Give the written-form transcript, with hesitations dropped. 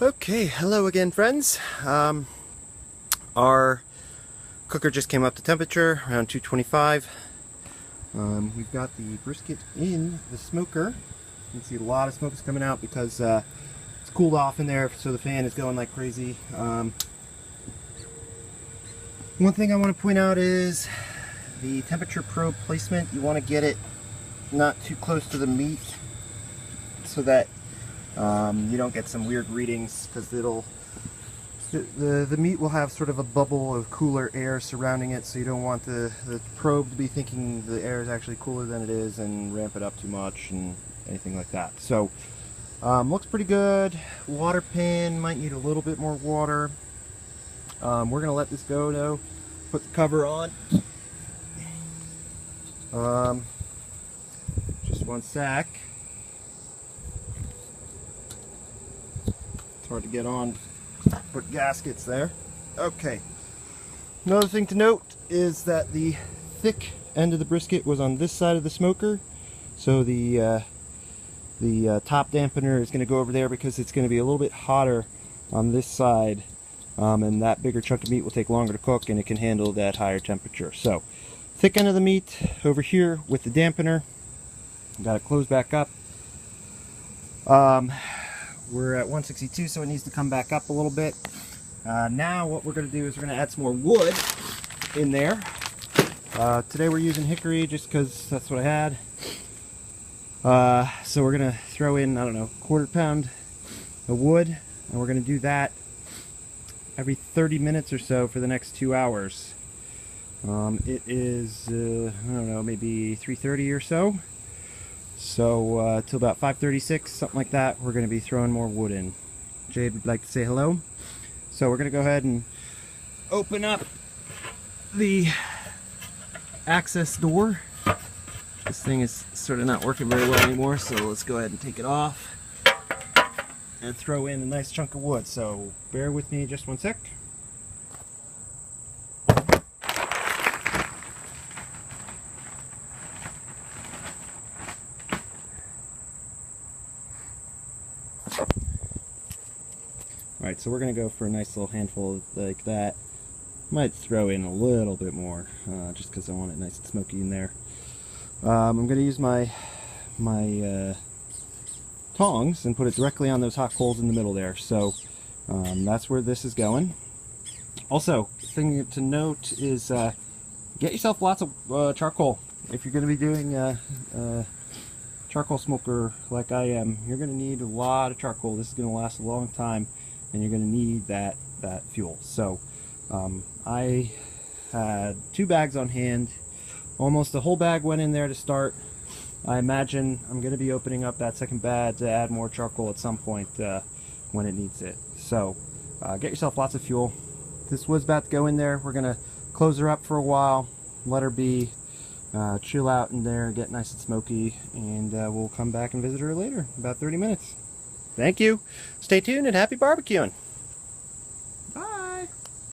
Okay, hello again, friends. Our cooker just came up to temperature, around 225. We've got the brisket in the smoker. You can see a lot of smoke is coming out because it's cooled off in there, so the fan is going like crazy. One thing I want to point out is the temperature probe placement. You want to get it not too close to the meat so that you don't get some weird readings, because the meat will have sort of a bubble of cooler air surrounding it, so you don't want the probe to be thinking the air is actually cooler than it is and ramp it up too much and anything like that. So looks pretty good. Water pan might need a little bit more water. We're gonna let this go though. Put the cover on. Just one sec. Hard to get on, put gaskets there. Okay, another thing to note is that the thick end of the brisket was on this side of the smoker, so the top dampener is going to go over there because it's going to be a little bit hotter on this side, and that bigger chunk of meat will take longer to cook and it can handle that higher temperature. So thick end of the meat over here with the dampener. Got it closed back up. We're at 162, so it needs to come back up a little bit. Now what we're going to do is we're going to add some more wood in there. Today we're using hickory just because that's what I had. So we're going to throw in, I don't know, 1/4 pound of wood, and we're going to do that every 30 minutes or so for the next 2 hours. It is, I don't know, maybe 3:30 or so. So till about 5:36, something like that, we're going to be throwing more wood in. Jade would like to say hello. So we're going to go ahead and open up the access door. This thing is sort of not working very well anymore, so let's go ahead and take it off and throw in a nice chunk of wood. So bear with me just one sec. Alright, so we're going to go for a nice little handful like that. Might throw in a little bit more, just because I want it nice and smoky in there. I'm going to use my tongs and put it directly on those hot coals in the middle there. So that's where this is going. Also, thing to note is get yourself lots of charcoal. If you're going to be doing charcoal smoker like I am, you're going to need a lot of charcoal. This is going to last a long time, and you're going to need that fuel. So I had 2 bags on hand. Almost the whole bag went in there to start. I imagine I'm going to be opening up that second bag to add more charcoal at some point when it needs it. So get yourself lots of fuel. This was about to go in there. We're going to close her up for a while, let her be, chill out in there, get nice and smoky, and we'll come back and visit her later, about 30 minutes. Thank you. Stay tuned and happy barbecuing.